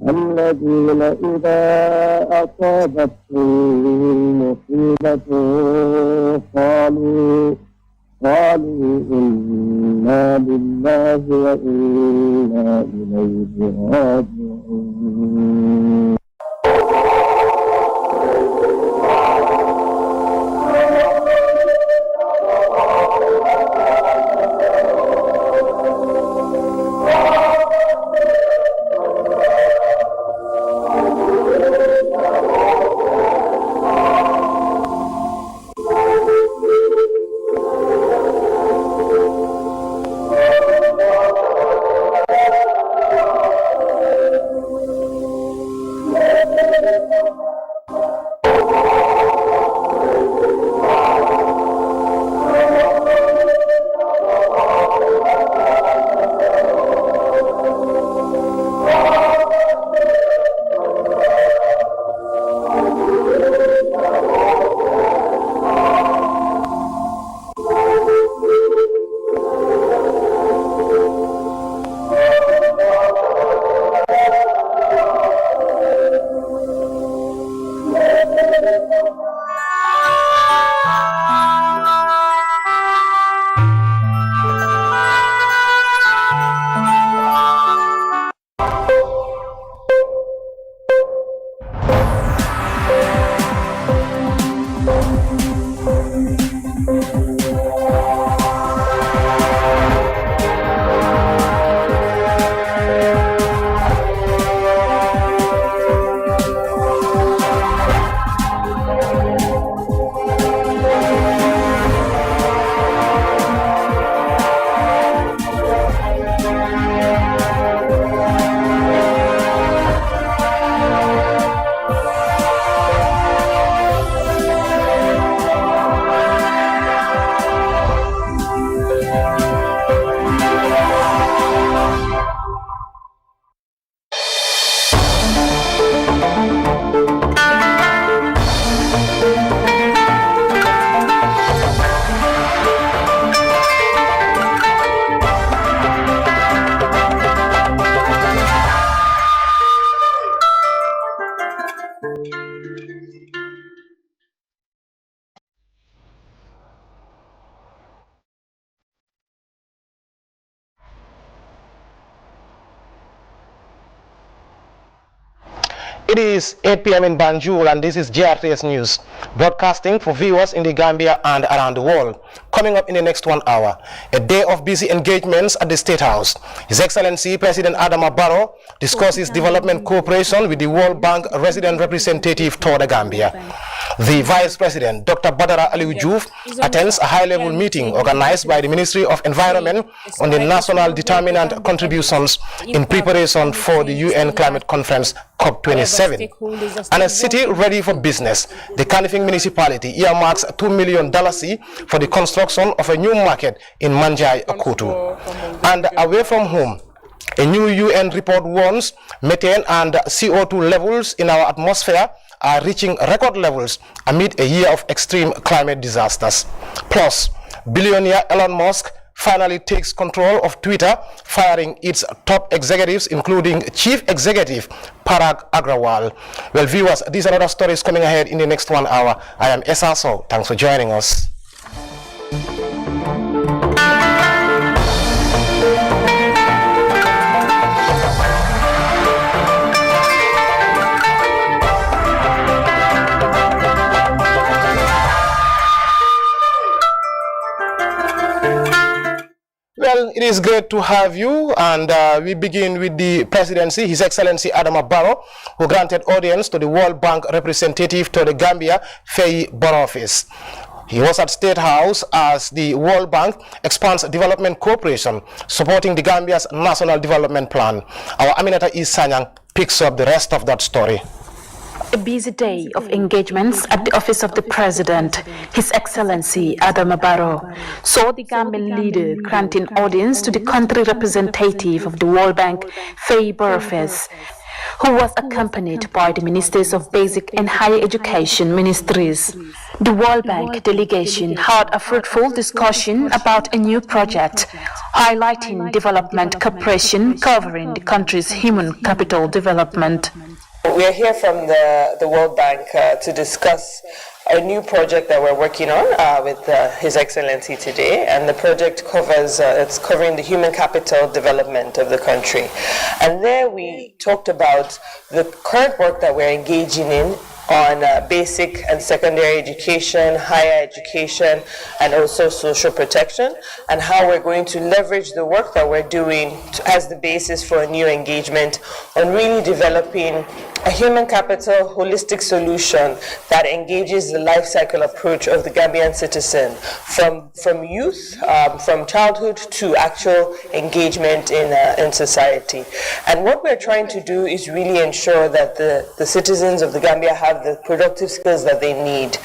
الذين إذا أصابتهم مصيبة قالوا إنا لله وإنا إليه راجعون. It is 8 p.m. in Banjul, and this is GRTS News, broadcasting for viewers in the Gambia and around the world. Coming up in the next 1 hour, a day of busy engagements at the State House. His Excellency President Adama Barrow discusses development cooperation with the World Bank resident representative to the Gambia. The Vice President, Dr. Badara Aliou Diouf, attends a high-level meeting organized by the Ministry of Environment on the national determinant contributions in preparation for the UN Climate Conference COP27. And a city ready for business, the Kanifing municipality earmarks $2 million for the construction of a new market in Manjai, Akutu. And away from home, a new UN report warns methane and CO2 levels in our atmosphere are reaching record levels amid a year of extreme climate disasters. Plus, billionaire Elon Musk finally takes control of Twitter, firing its top executives, including Chief Executive Parag Agrawal. Well, viewers, these are other stories coming ahead in the next 1 hour. I am Esa So. Thanks for joining us. Well, it is great to have you, and we begin with the presidency. His Excellency Adama Barrow, who granted audience to the World Bank representative to the Gambia, Faye Borough-Office. He was at State House as the World Bank expands development cooperation, supporting the Gambia's National Development Plan. Our Aminata Isanyang picks up the rest of that story. A busy day of engagements at the office of the President, His Excellency Adama Barrow, saw the Gambian leader granting audience to the country representative of the World Bank, Faye Borough-Office, who was accompanied by the Ministers of Basic and Higher Education Ministries. The World Bank delegation had a fruitful discussion about a new project highlighting development cooperation covering the country's human capital development. We are here from the World Bank to discuss a new project that we're working on with His Excellency today, and the project it's covering the human capital development of the country. And there we talked about the current work that we're engaging in on basic and secondary education, higher education, and also social protection, and how we're going to leverage the work that we're doing as the basis for a new engagement on really developing a human capital holistic solution that engages the life cycle approach of the Gambian citizen from youth, from childhood to actual engagement in society. And what we're trying to do is really ensure that the citizens of the Gambia have the productive skills that they need,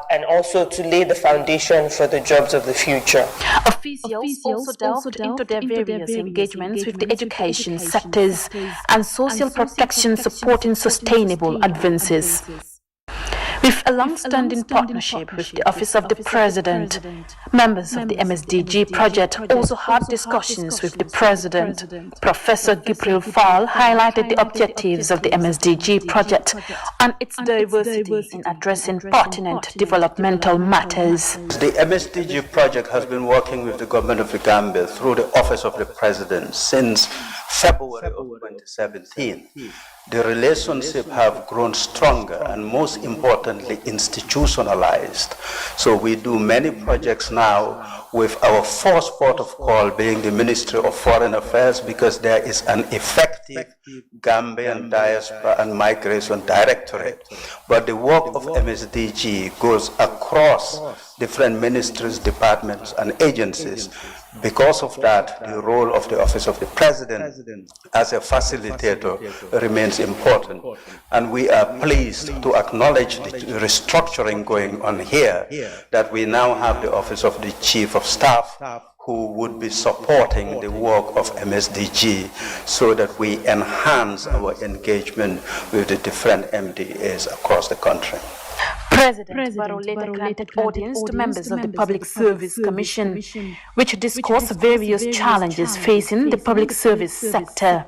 and also to lay the foundation for the jobs of the future. Officials also delved into their various engagements with the education sectors and social protection supporting sustainable advances. With a long-standing partnership with the Office of the President, members of the MSDG project also had discussions with the President. Professor Gibril Fall highlighted the objectives of the MSDG project and its diversity in addressing pertinent developmental matters. The MSDG project has been working with the government of the Gambia through the Office of the President since February of 2017. The relationship have grown stronger and most importantly institutionalized. So we do many projects now with our first port of call being the Ministry of Foreign Affairs, because there is an effective Gambian Diaspora and Migration Directorate. But the work of MSDG goes across different ministries, departments and agencies. Because of that, the role of the Office of the President as a facilitator remains important. And we are pleased to acknowledge the restructuring going on here, that we now have the Office of the Chief of Staff who would be supporting the work of MSDG so that we enhance our engagement with the different MDAs across the country. President Barrow later granted audience to members of the Public Service Commission, which discussed various challenges facing the public service sector.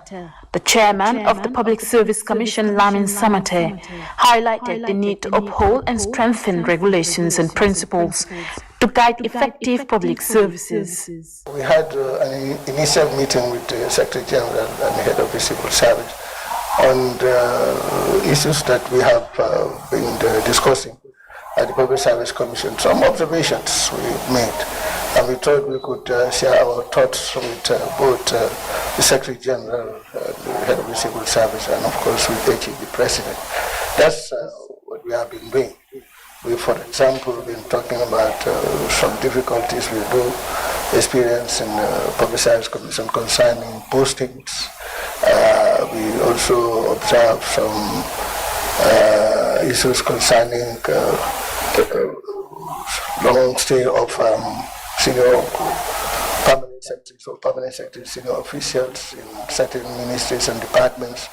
The chairman of the Public Service Commission, Lamin Samate, highlighted the need to uphold and strengthen regulations and principles to guide effective public services. We had an initial meeting with the Secretary General and the head of the civil service on the issues that we have been discussing at the Public Service Commission. Some observations we made, and we thought we could share our thoughts with both the Secretary General, the head of the civil service, and of course with the President. That's what we have been doing. We, for example, have been talking about some difficulties we do experience in the Public Service Commission concerning postings. We also observe some issues concerning long stay of senior permanent secretaries or permanent secretaries, senior officials in certain ministries and departments.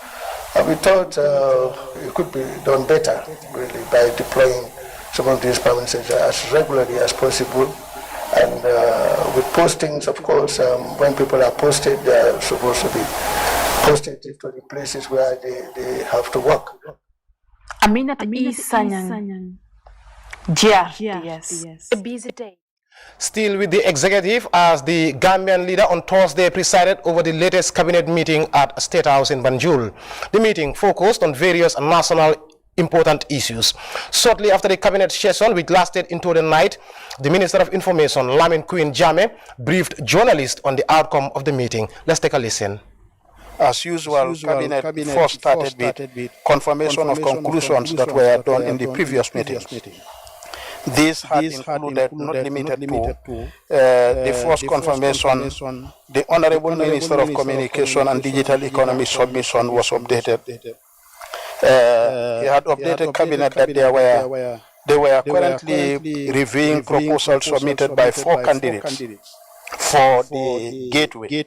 And we thought it could be done better, really, by deploying some of these permanent secretaries as regularly as possible. And with postings, of course, when people are posted, they are supposed to be posted to the places where they have to work. Aminat Sanyang. GRTS. A busy day. Still with the executive, as the Gambian leader on Thursday presided over the latest cabinet meeting at State House in Banjul. The meeting focused on various national important issues. Shortly after the cabinet session, which lasted into the night, the Minister of Information, Lamin Queen Jame, briefed journalists on the outcome of the meeting. Let's take a listen. As usual, Cabinet first started with confirmation of conclusions that were done in the previous meetings. This had included, not limited to, the first confirmation, the Honorable Minister of Communication and Digital Economy submission was updated. He had updated Cabinet that they were currently reviewing proposals submitted by 4 candidates for the gateway.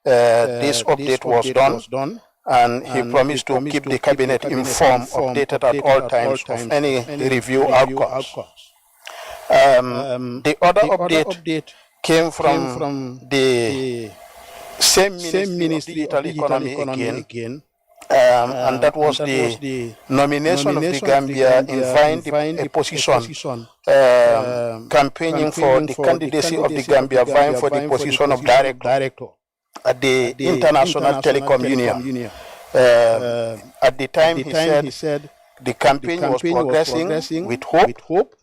This update was done, and he promised to keep the cabinet informed, updated at all times of any review outcomes. The other update came from the same Ministry of Digital Economy again, and that was the nomination of the Gambia in vying a position, campaigning for the candidacy of the Gambia, vying for the position of director at the International Telecom Union. At the time, he said the campaign was progressing with hope,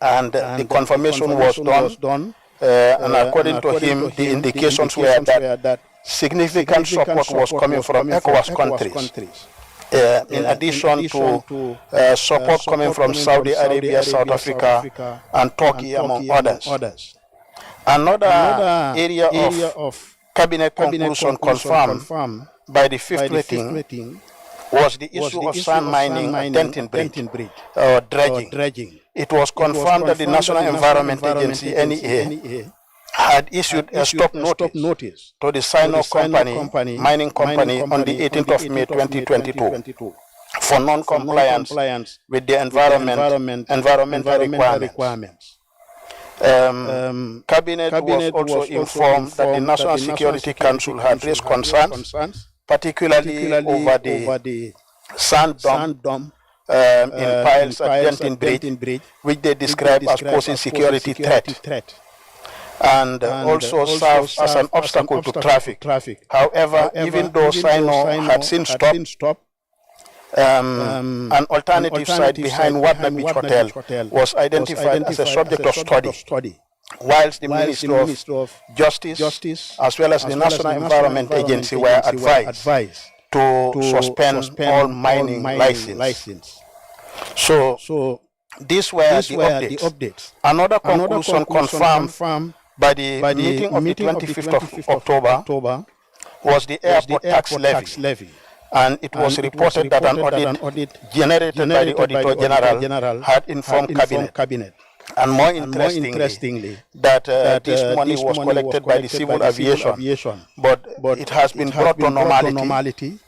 and the confirmation was done. And according to him, the indications were that significant support was coming from ECOWAS countries. In addition to support coming from Saudi Arabia, South Africa, and Turkey, among others. Another area of cabinet conclusion confirmed by the fifth meeting was the issue of sand mining at Denton Bridge, or dredging. It was confirmed that the National Environment Agency, NEA, had issued a stop notice to the Sino mining company on the 18th of May 2022 for non-compliance with the environmental requirements. Cabinet was also informed that the National Security Council had raised concerns, particularly over the sand dump in piles at Denton Bridge, which they describe as posing security threat, and also serves as an obstacle to traffic. However, even though Sino had since stopped, an alternative site behind Wadna Beach Hotel was identified as a subject of study, whilst the Ministry of Justice as well as the National Environment Agency were advised to suspend all mining license. So these were the updates. Another conclusion confirmed by the meeting of the 25th of October was the airport tax levy. And it was reported that an audit generated by the Auditor General had informed Cabinet. And more interestingly, that this money was collected by the civil aviation, but it has been brought to normality,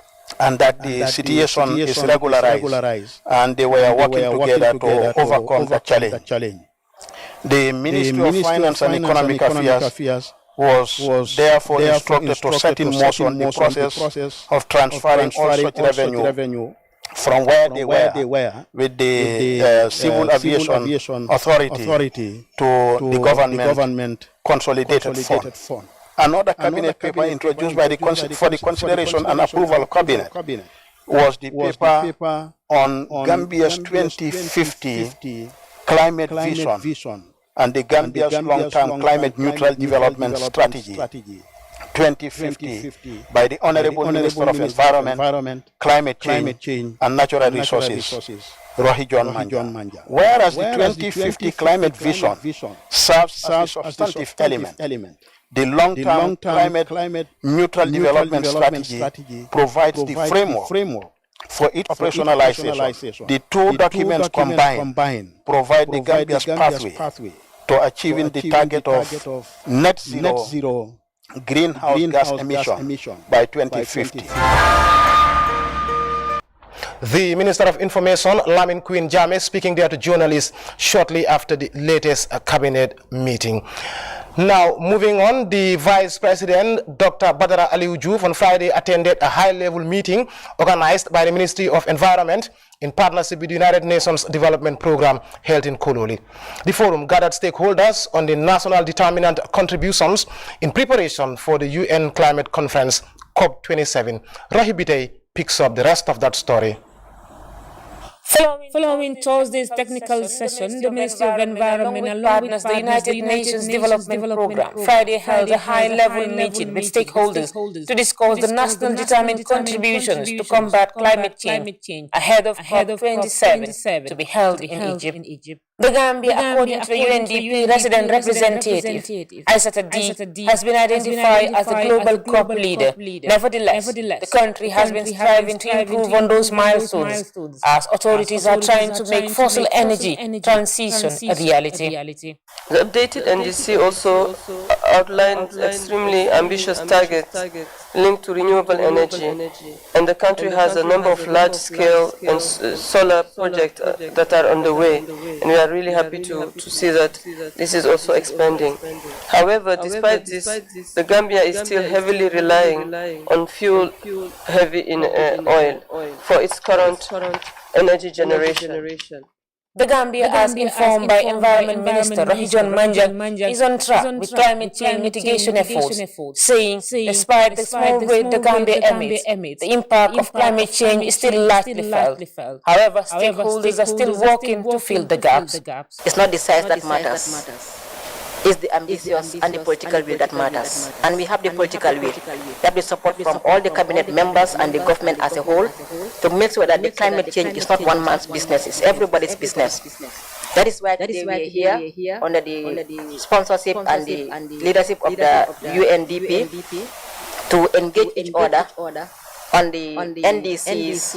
and that the situation is regularized, and they were working together to overcome the challenge. The Ministry of Finance and Economic Affairs was therefore instructed to set in motion the process of transferring all such revenue from where they were with the Civil Aviation Authority to the government consolidated fund. Another cabinet paper introduced by for the consideration and approval of cabinet was the paper on Gambia's 2050 climate vision and the Gambia's long-term climate neutral development strategy 2050 by the Honorable Minister of Environment, Climate Change and Natural Resources, Rohi John Manja. Whereas the 2050 climate vision serves as a substantive element, the long-term climate neutral development strategy provides the framework for its operationalization. The two documents combined provide the Gambia's pathway to achieving the target of net zero greenhouse gas emission by 2050. The Minister of Information, Lamin Queen Jammeh, speaking there to journalists shortly after the latest cabinet meeting. Now, moving on, the Vice President, Dr. Badara Aliou Diouf, on Friday attended a high-level meeting organized by the Ministry of Environment in partnership with the United Nations Development Program held in Kololi. The forum gathered stakeholders on the national determinant contributions in preparation for the UN Climate Conference COP27. Rahibite picks up the rest of that story. Following Thursday's technical session, the Ministry of Environment, along with the United Nations Development Program, Friday held a high-level meeting with stakeholders to discuss the national determined contributions to combat climate change ahead of COP27 to be held in Egypt. The Gambia, according to the UNDP resident representative, Aissata D, has been identified as the global crop leader. Nevertheless, the country has been striving to improve on those milestones as authorities are trying to make fossil energy transition a reality. The updated NDC also outlined extremely ambitious targets linked to renewable energy, and the country has a number of large-scale and solar projects that are underway, and we are really happy to see that this is also expanding. However, despite this, the Gambia is still heavily relying on fuel heavy in oil for its current energy generation. The Gambia, as informed by Environment Minister Rahijon Manjang, is on track with climate change mitigation efforts, saying despite the small rate the Gambia emits, the impact of climate change is still largely felt. However, stakeholders are still working to fill the gaps. It's not the size that matters. It's the ambitious and the political will that matters. And we have the political will. We have the support from all the cabinet members and the government as a whole to make sure that the climate change is not one man's business, it's everybody's business. That is why today we are here under the sponsorship and the leadership of the UNDP to engage each other on the NDCs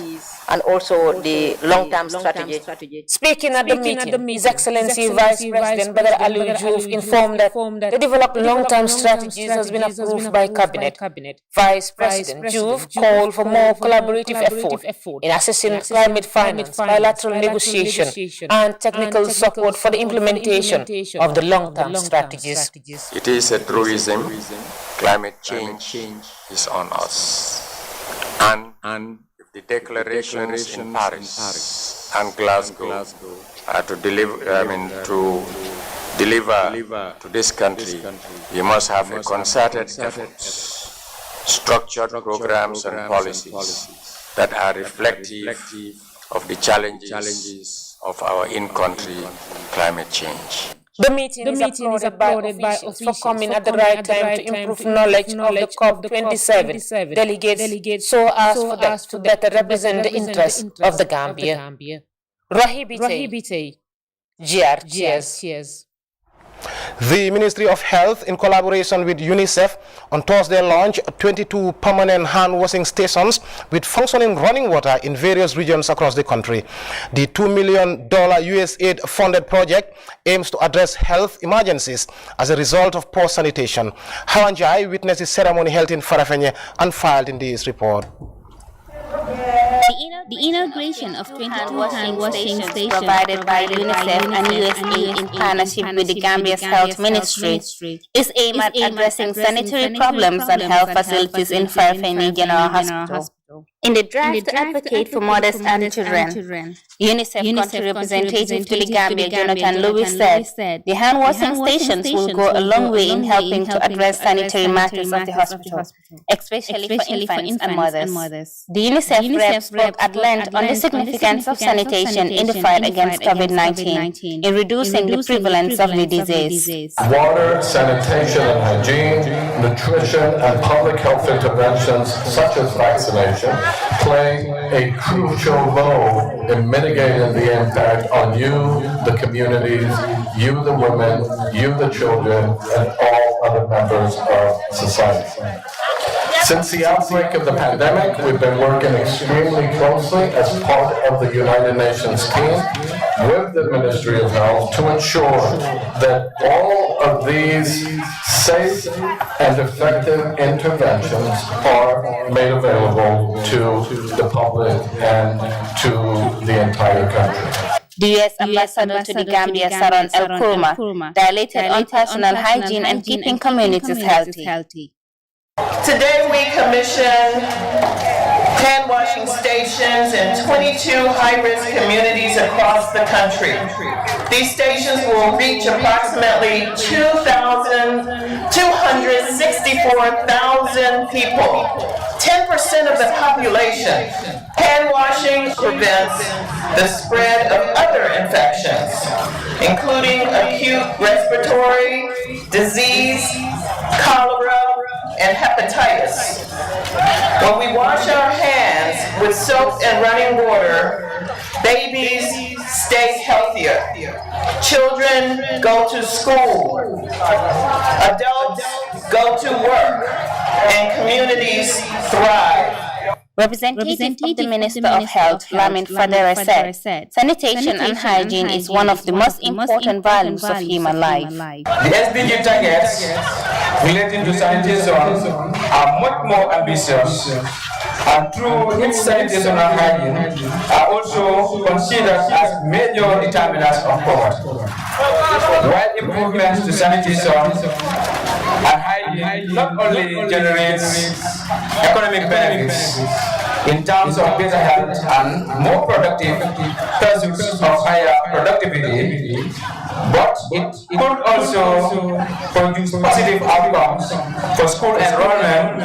and also the long-term strategy. Speaking at the meeting, His Excellency Vice President Badr Ali Juf informed that the developed long-term strategies has been approved by Cabinet. Vice President Juf called for more collaborative effort in assessing climate finance, bilateral negotiation, and technical support for the implementation of the long-term strategies. It is a truism. Climate change is on us. And the declarations in Paris and Glasgow to deliver to this country, we must have a concerted effort, structured programs and policies that are reflective of the challenges of our in-country climate change. The meeting is applauded by officials for coming at the right time to improve knowledge of the COP27 delegates so as for them to better represent the interests of the Gambia. Rahibite, cheers. The Ministry of Health, in collaboration with UNICEF, on Thursday launched 22 permanent hand-washing stations with functioning running water in various regions across the country. The $2 million USAID-funded project aims to address health emergencies as a result of poor sanitation. Hawanjai witnessed the ceremony held in Farafenye and filed in this report. The inauguration of 22 hand-washing stations provided by UNICEF and USAID in partnership with the Gambia's Health Ministry is aimed at addressing sanitary problems at health facilities in Farafenye General Hospital. In the drive to advocate for mothers and children, UNICEF country representative to the Gambia, Jonathan Lewis, said the hand-washing stations will go a long way in helping to address sanitary matters of the hospital, especially for infants and mothers. The UNICEF rep spoke at length on the significance of sanitation in the fight against COVID-19 in reducing the prevalence of the disease. Water, sanitation and hygiene, nutrition and public health interventions such as vaccination play a crucial role in mitigating the impact on you, the communities, you, the women, you, the children, and all other members of society. Since the outbreak of the pandemic, we've been working extremely closely as part of the United Nations team with the Ministry of Health to ensure that all of these safe and effective interventions are made available to the public and to the entire country. The U.S. Ambassador to the Gambia, Saron El Kurma, dilated on personal hygiene and keeping communities healthy. Today we commissioned hand-washing stations in 22 high-risk communities across the country. These stations will reach approximately 264,000 people, 10% of the population. Hand-washing prevents the spread of other infections, including acute respiratory disease, cholera, and hepatitis. When we wash our hands with soap and running water, babies stay healthier. Children go to school. Adults go to work. And communities thrive. Representative of the Minister of Health, Lamin Fadera, said, sanitation and hygiene is one of the most important values of human life. The SDG targets relating to sanitation are much more ambitious, and through its sanitation and hygiene are also considered as major determinants of poverty. While improvements to sanitation and hygiene not only generates economic benefits in terms of better health and more productive pursuits of higher productivity, but it could also produce positive outcomes for school enrollment,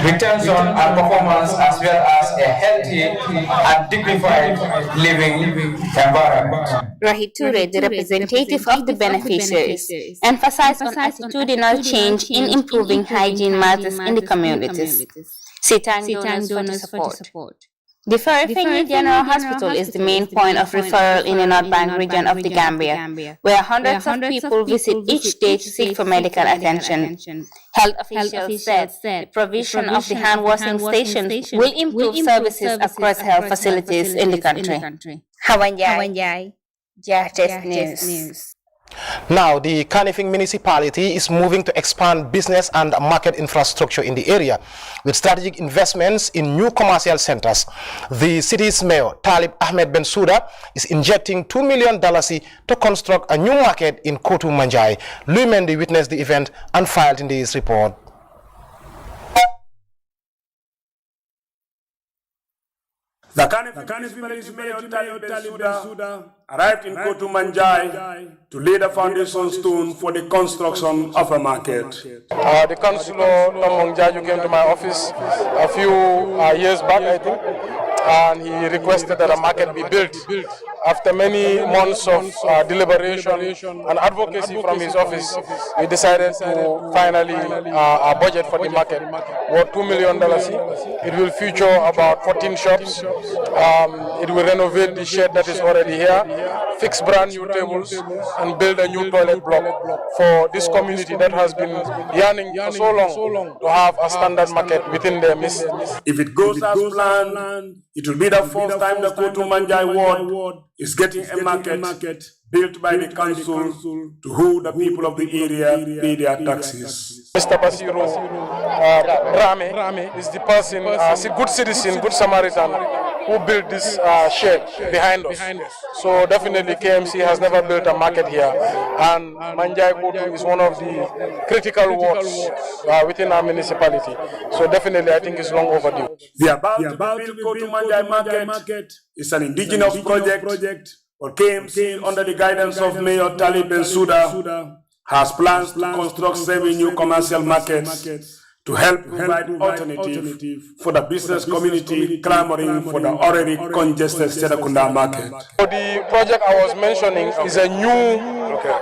retention and performance, as well as a healthy and dignified living environment. Rahiture, the representative of the beneficiaries, emphasized on attitudinal change in improving hygiene matters in the communities. She thanked donors for the support. The Farafenni General Hospital is the main point of referral in the North Bank region of the Gambia, where hundreds of people visit each day to seek for medical attention. Health officials said the provision of the hand-washing stations will improve services across health facilities in the country. Hawanjai, Jartes News. Now, the Kanifing municipality is moving to expand business and market infrastructure in the area with strategic investments in new commercial centers. The city's mayor, Talib Ahmed Bensouda, is injecting $2 million to construct a new market in Kotu Manjai. Louis Mendy witnessed the event and filed in this report. The Kanifing mayor, Talib Bensouda, arrived in Kotu Manjai to lay the foundation stone for the construction of a market. The councillor Tomong Jaju came to my office a few years back, I think, and he requested that a market be built. After many months of deliberation and advocacy from his office, we decided to finally budget for the market worth $2 million. It will feature about 14 shops. It will renovate the shed that is already here, fix brand new tables, and build a new toilet block for this community that has been yearning for so long to have a standard market within their midst. If it goes as planned, it will be the first time the Kotu Manjai ward is getting a market built by the council to who the people of the area pay their taxes. Mr. Basiru Rame is the person, a good citizen, good Samaritan, who built this shed behind us. So definitely KMC has never built a market here, and Manjai Kotu is one of the critical wards within our municipality. So definitely I think it's long overdue. The about to build Kotu Manjai market is an indigenous project for KMC under the guidance of Mayor Talib Bensouda has plans to construct 7 new commercial markets to help provide alternative for the business community clamoring for the already congested Serekunda market. So the project I was mentioning is a new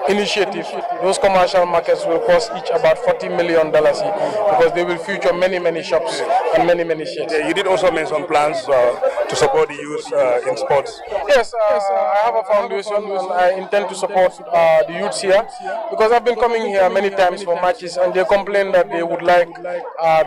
initiative. Those commercial markets will cost each about $40 million because they will feature many shops and many sheds. You did also mention plans to support the youth in sports. Yes, I have a foundation and I intend to support the youths here because I've been coming here many times for matches and they complain that they would like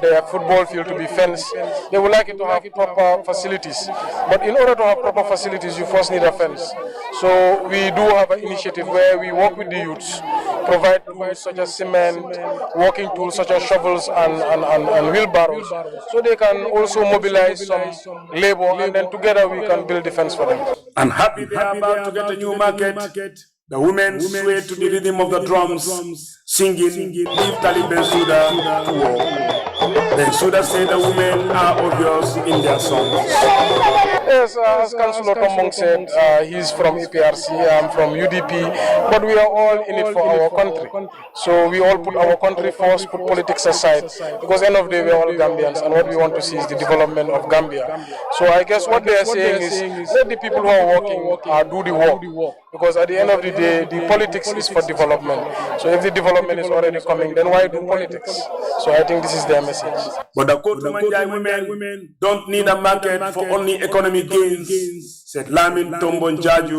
their football field to be fenced. They would like it to have proper facilities. But in order to have proper facilities, you first need a fence. So we do have an initiative where we work with the youths, provide tools such as cement, working tools such as shovels and wheelbarrows, so they can also mobilize some labor and then together we can build the fence for them. I'm happy they are about to get a new market. The women sway to the rhythm of the drums, singing, leave Talib Bensouda to war. Bensouda said the women are obvious in their songs. Yes, as Councillor Tomong said, he's from EPRC, I'm from UDP, but we are all in it for our country. So we all put our country first, put politics aside, because end of the day we're all Gambians, and what we want to see is the development of Gambia. So I guess what they are saying is, let the people who are working do the work, because at the end of the day, the politics is for development. So if the development is already coming, then why do politics? So I think this is their message. But the Kotu Manjai women don't need a market for only economic gains, said Lamin Tombonjaju,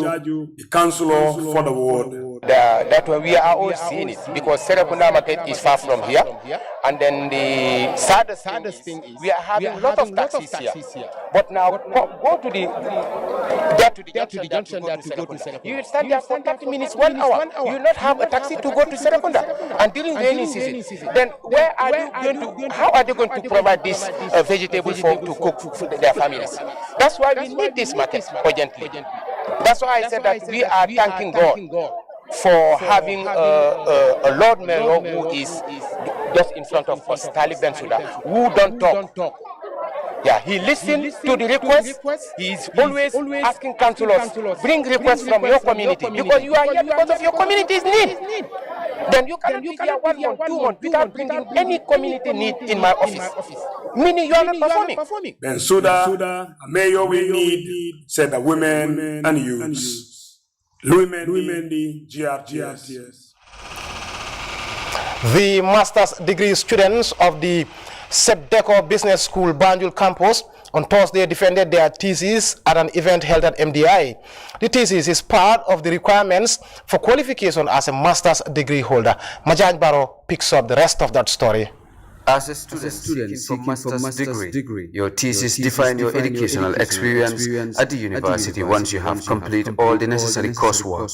the councillor for the ward. That we are all seeing it because Serekunda market is far from here, and then the saddest thing is we are having a lot of taxis here. But now go to the junction there to go to Serekunda. You will stand there for 30 minutes, 1 hour. You will not have a taxi to go to Serekunda. And during the rainy season, then where are you going to? How are they going to provide this vegetables to cook for their families? That's why we need this market urgently. That's why I said that we are thanking God for having a Lord Mayor who is just in front of us, Talib Bensouda, who don't talk. Yeah, he listens to the request. He is always asking councillors, bring requests from your community because you are here because of your community's need. Then you cannot be here 1 month, 2 months without bringing any community need in my office. Meaning you are not performing. Bensouda, a mayor we need, said the women and youths. Women, the GRTS. The master's degree students of the Sepdeco Business School Banjul campus on Thursday defended their thesis at an event held at MDI. The thesis is part of the requirements for qualification as a master's degree holder. Majan Baro picks up the rest of that story. As a student seeking for master's degree, your thesis defines your educational experience at the university once you have completed all the necessary coursework.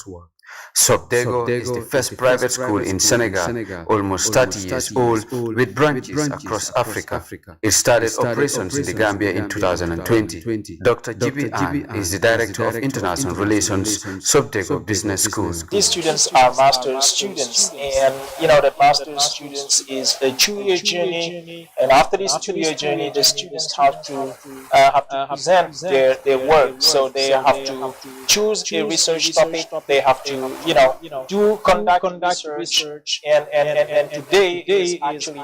Sepdeco is the first private school in Senegal, almost 30 years old, with branches across Africa. It started operations in the Gambia in 2020. Dr. Jibi An is the Director of International Relations, Sepdeco Business School. These students are master's students, and that master's students is a 2-year journey, and after this 2-year journey, the students have to present their work. So they have to choose a research topic, they have to conduct research, and today is actually,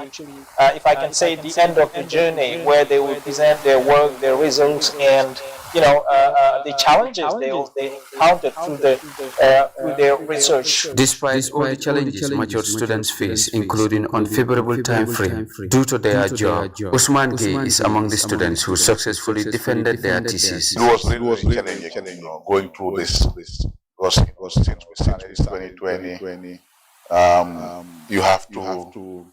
if I can say, the end of the journey where they will present their work, their results, and the challenges they encountered through their research. Despite all the challenges mature students face, including unfavorable time frame due to their job, Usman Gay is among the students who successfully defended their thesis. It was really challenging, going through this. Because since we started 2020, you have to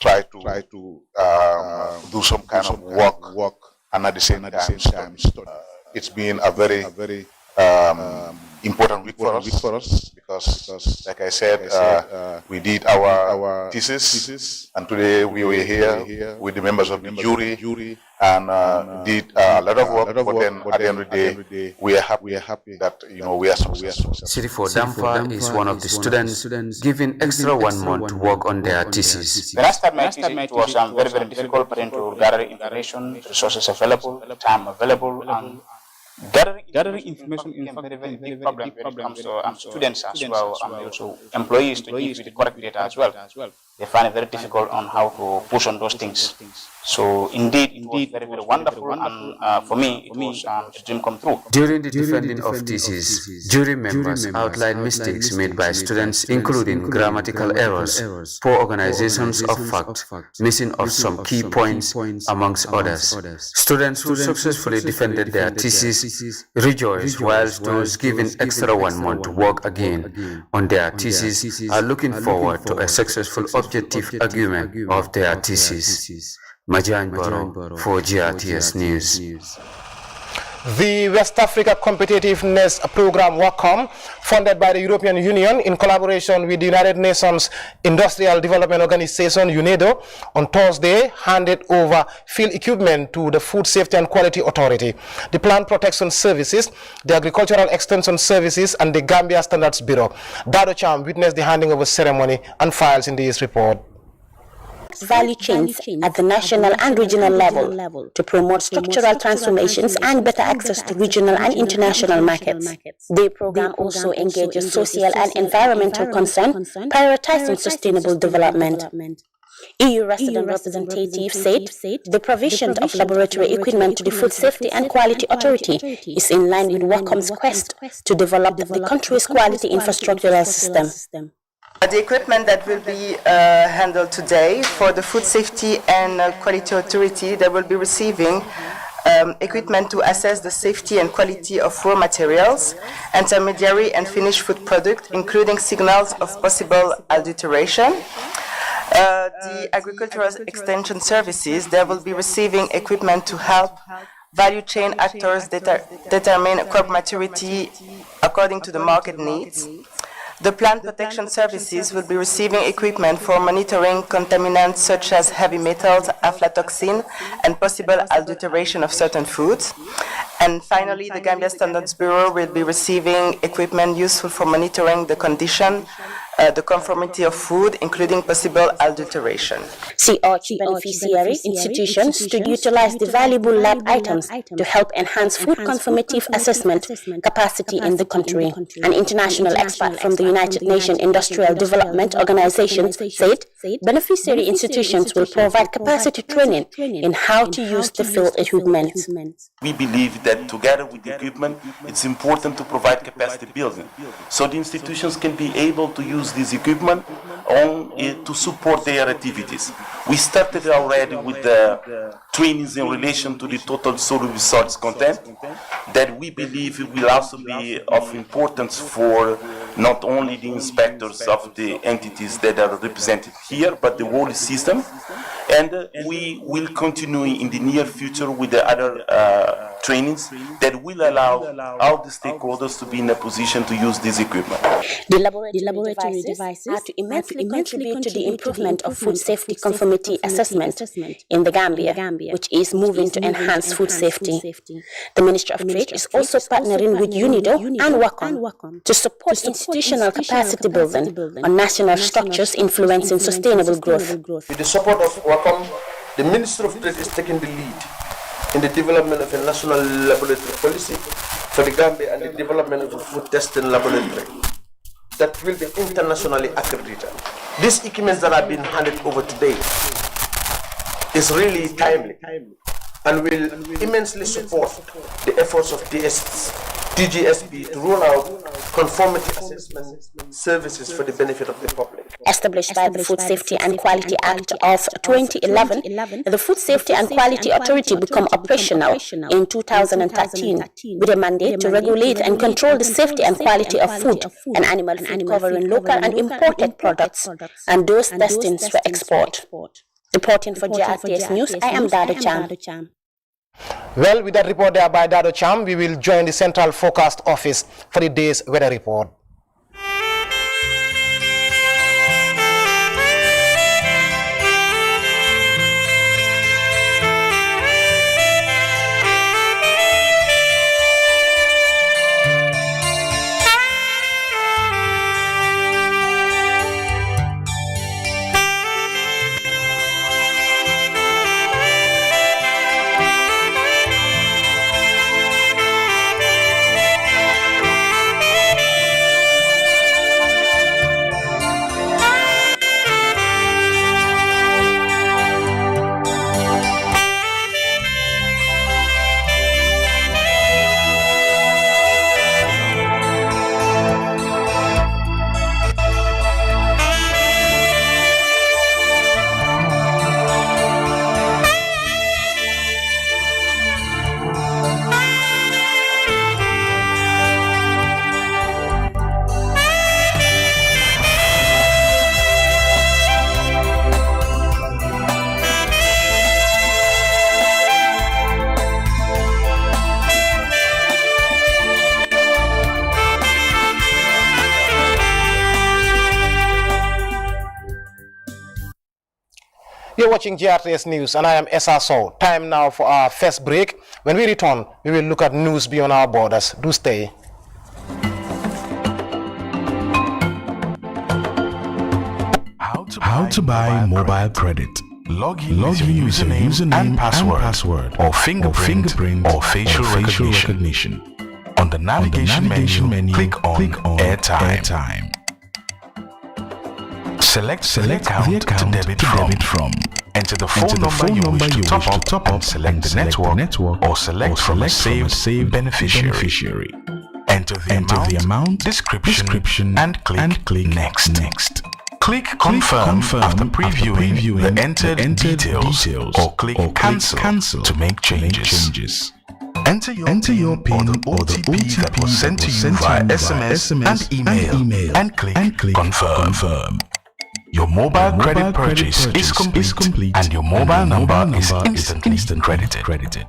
try to do some kind of work, and at the same time it's been a very important week for us because, like I said, we did our thesis, and today we were here with the members of the jury and did a lot of work. But then at the end of the day, we are happy that we are successful. Sirifo Damfa is one of the students given extra 1 month to work on their thesis. When I started my thesis, it was very, very difficult to gather information, resources available, time available, and gathering information is a very, very big problem when it comes to students as well, and also employees to give you the correct data as well. They find it very difficult on how to push on those things. So indeed, it was very, very wonderful, and for me, it was a dream come true. During the defending of thesis, jury members outlined mistakes made by students, including grammatical errors, poor organizations of fact, missing of some key points, amongst others. Students who successfully defended their thesis rejoiced, whilst those given extra 1 month to work again on their thesis are looking forward to a successful objective argument of their thesis. Majan Baro for GRTS News. The West Africa Competitiveness Program WACOM, funded by the European Union in collaboration with the United Nations Industrial Development Organization UNEDO, on Thursday handed over field equipment to the Food Safety and Quality Authority, the Plant Protection Services, the Agricultural Extension Services, and the Gambia Standards Bureau. Dado Cham witnessed the handing over ceremony and files in this report. Value chains at the national and regional level to promote structural transformations and better access to regional and international markets. The program also engages social and environmental concern, prioritizing sustainable development. EU resident representative said the provision of laboratory equipment to the Food Safety and Quality Authority is in line with WACOM's quest to develop the country's quality infrastructural system. The equipment that will be handled today for the Food Safety and Quality Authority, they will be receiving equipment to assess the safety and quality of raw materials, intermediary and finished food product, including signals of possible adulteration. The agricultural extension services, they will be receiving equipment to help value chain actors determine crop maturity according to the market needs. The plant protection services will be receiving equipment for monitoring contaminants such as heavy metals, aflatoxin, and possible adulteration of certain foods. And finally, the Gambia Standards Bureau will be receiving equipment useful for monitoring the condition, the conformity of food, including possible adulteration. CRG beneficiary institutions to utilize the valuable lab items to help enhance food conformative assessment capacity in the country. An international expert from the United Nations Industrial Development Organization said beneficiary institutions will provide capacity training in how to use the field equipment. We believe that together with the equipment, it's important to provide capacity building. So the institutions can be able to use this equipment to support their activities. We started already with the trainings in relation to the total soil resource content that we believe will also be of importance for not only the inspectors of the entities that are represented here, but the whole system. And we will continue in the near future with the other trainings that will allow all the stakeholders to be in a position to use this equipment. The laboratory devices are to immensely contribute to the improvement of food safety conformity assessment in the Gambia, which is moving to enhance food safety. The Ministry of Trade is also partnering with UNIDO and WACOM to support institutional capacity building on national structures influencing sustainable growth. With the support of WACOM, the Ministry of Trade is taking the lead in the development of a national laboratory policy for the Gambia and the development of a food testing laboratory that will be internationally accredited. These equipments that have been handed over today is really timely and will immensely support the efforts of DGSB to roll out conformity assessment services for the benefit of the public. Established by the Food Safety and Quality Act of 2011, the Food Safety and Quality Authority became operational in 2013 with a mandate to regulate and control the safety and quality of food and animal feed covering local and imported products and those destined for export. Reporting for GRTS News, I am Dado Cham. Well, with that report there by Dado Cham, we will join the Central Forecast Office for the day's weather report. You're watching GRTS News and I am SRSO. Time now for our first break. When we return, we will look at news beyond our borders. Do stay. How to buy mobile credit. Log in with your username and password or fingerprint or facial recognition. On the navigation menu, click on Airtime. Select the account to debit from. Enter the phone number you wish to top up, select the network or select from a saved beneficiary. Enter the amount, description and click Next. Click confirm after previewing the entered details or click cancel to make changes. Enter your PIN or the OTP that was sent to you via SMS and email and click confirm. Your mobile credit purchase is complete and your mobile number is instantly credited.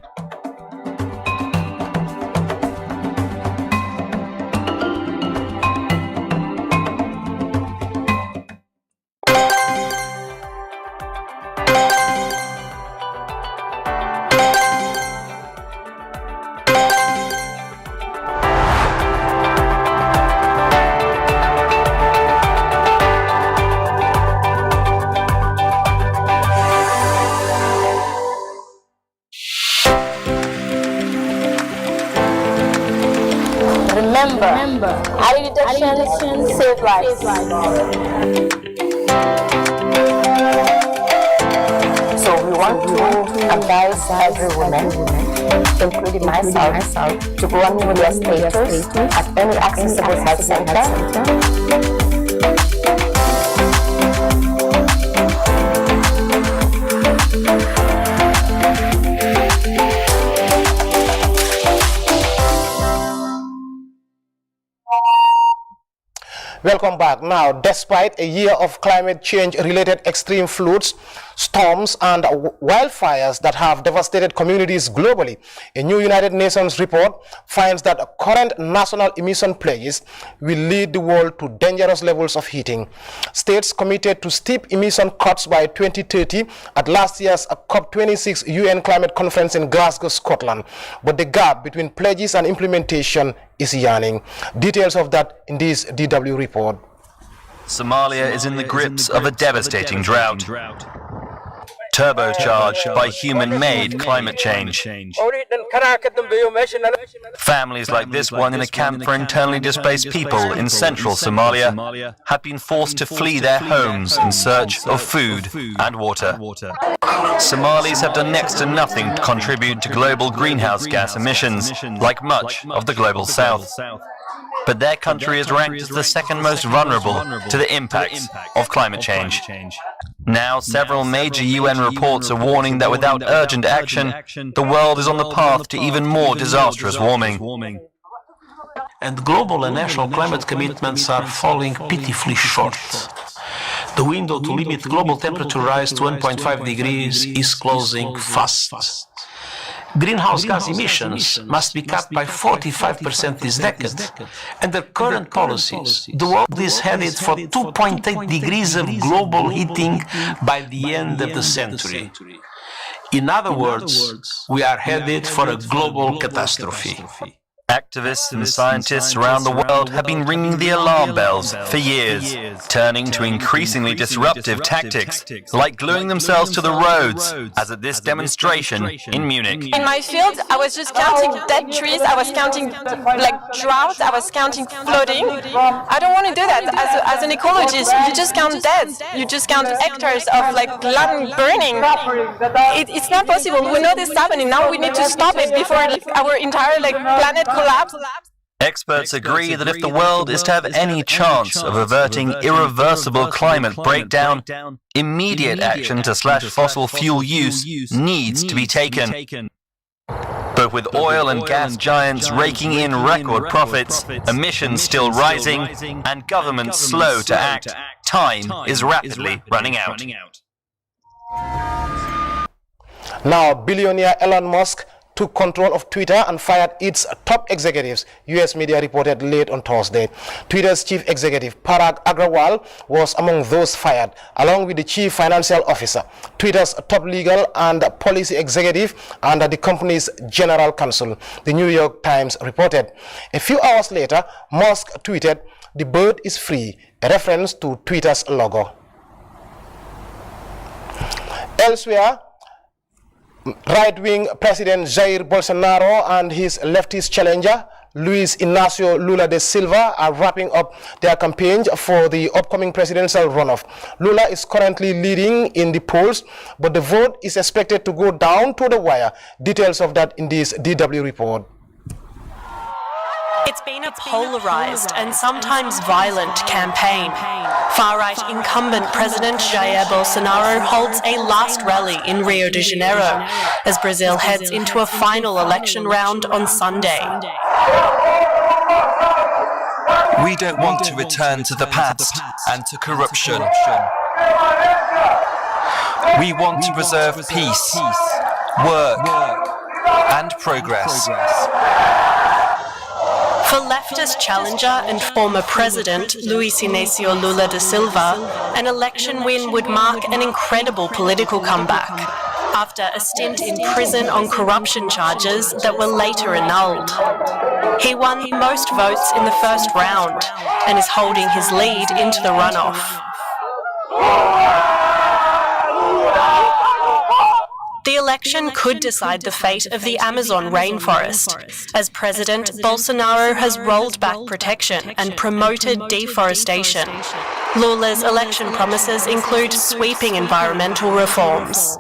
Remember, early detection saves lives. So we want to advise every woman, including myself, to go and know their status at any accessible health center. Welcome back. Now, despite a year of climate change-related extreme floods, storms, and wildfires that have devastated communities globally, a new United Nations report finds that current national emission pledges will lead the world to dangerous levels of heating. States committed to steep emission cuts by 2030 at last year's COP26 UN Climate Conference in Glasgow, Scotland, but the gap between pledges and implementation is yawning. Details of that in this DW report. Somalia is in the grips of a devastating drought, turbocharged by human-made climate change. Families like this one in a camp for internally displaced people in central Somalia have been forced to flee their homes in search of food and water. Somalis have done next to nothing to contribute to global greenhouse gas emissions, like much of the global south. But their country is ranked as the second most vulnerable to the impacts of climate change. Now, several major UN reports are warning that without urgent action, the world is on the path to even more disastrous warming. And global and national climate commitments are falling pitifully short. The window to limit global temperature rise to 1.5 degrees is closing fast. Greenhouse gas emissions must be cut by 45% this decade. Under current policies, the world is headed for 2.8 degrees of global heating by the end of the century. In other words, we are headed for a global catastrophe. Activists and scientists around the world have been ringing the alarm bells for years, turning to increasingly disruptive tactics, like gluing themselves to the roads, as at this demonstration in Munich. In my field, I was just counting dead trees, I was counting drought, I was counting flooding. I don't want to do that. As an ecologist, you just count dead. You just count hectares of land burning. It's not possible. We know this is happening. Now we need to stop it before our entire planet collapse. Experts agree that if the world is to have any chance of averting irreversible climate breakdown, immediate action to slash fossil fuel use needs to be taken. But with oil and gas giants raking in record profits, emissions still rising, and governments slow to act, time is rapidly running out. Now, billionaire Elon Musk took control of Twitter and fired its top executives, U.S. media reported late on Thursday. Twitter's chief executive, Parag Agrawal, was among those fired, along with the chief financial officer, Twitter's top legal and policy executive, and the company's general counsel, the New York Times reported. A few hours later, Musk tweeted, "The bird is free," a reference to Twitter's logo. Elsewhere, right-wing President Jair Bolsonaro and his leftist challenger, Luiz Inácio Lula da Silva, are wrapping up their campaigns for the upcoming presidential runoff. Lula is currently leading in the polls, but the vote is expected to go down to the wire. Details of that in this DW report. It's been a polarized and sometimes violent campaign. Far-right incumbent President Jair Bolsonaro holds a last rally in Rio de Janeiro as Brazil heads into a final election round on Sunday. We don't want to return to the past and to corruption. We want to preserve peace, work, and progress. For leftist challenger and former President Luiz Inácio Lula da Silva, an election win would mark an incredible political comeback after a stint in prison on corruption charges that were later annulled. He won most votes in the first round and is holding his lead into the runoff. The election could decide the fate of the Amazon rainforest, as President Bolsonaro has rolled back protection and promoted deforestation. Lula's election promises include sweeping environmental reforms.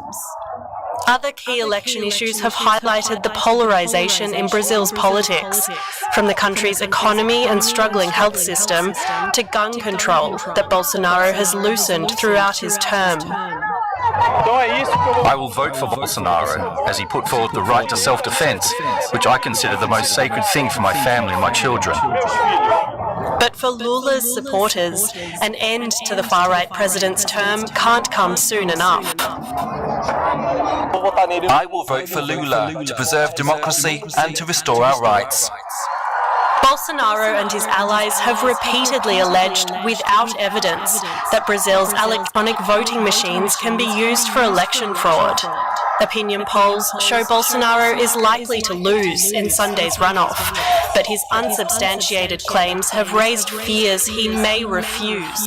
Other key election issues have highlighted the polarization in Brazil's politics, from the country's economy and struggling health system to gun control that Bolsonaro has loosened throughout his term. I will vote for Bolsonaro as he put forward the right to self-defense, which I consider the most sacred thing for my family and my children. But for Lula's supporters, an end to the far-right president's term can't come soon enough. I will vote for Lula to preserve democracy and to restore our rights. Bolsonaro and his allies have repeatedly alleged, without evidence, that Brazil's electronic voting machines can be used for election fraud. Opinion polls show Bolsonaro is likely to lose in Sunday's runoff, but his unsubstantiated claims have raised fears he may refuse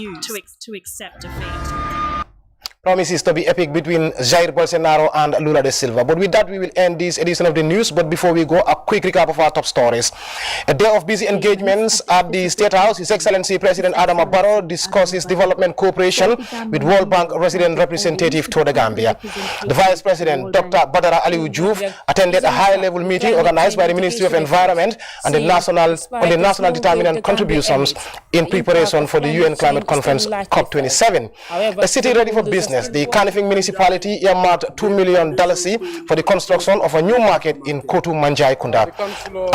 to accept defeat. Promises to be epic between Jair Bolsonaro and Lula da Silva. But with that, we will end this edition of the news. But before we go, a quick recap of our top stories. A day of busy engagements at the State House. His Excellency President Adama Barrow discusses development cooperation with World Bank resident representative to the Gambia. The Vice President, Dr. Badara Aliou Diouf, attended a high-level meeting organized by the Ministry of Environment and the National Determinant Contributions in preparation for the UN Climate Conference COP27. A city ready for business. The Kanifing municipality earmarked $2 million for the construction of a new market in Kotu Manjai Kunda.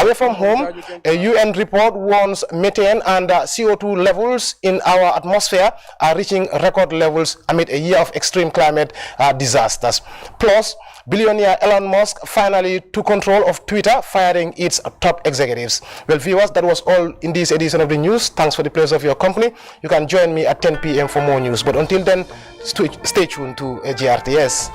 Away from home, a UN report warns methane and CO2 levels in our atmosphere are reaching record levels amid a year of extreme climate disasters. Plus, billionaire Elon Musk finally took control of Twitter, firing its top executives. Well, viewers, that was all in this edition of the news. Thanks for the pleasure of your company. You can join me at 10 p.m. for more news. But until then, stay tuned to GRTS.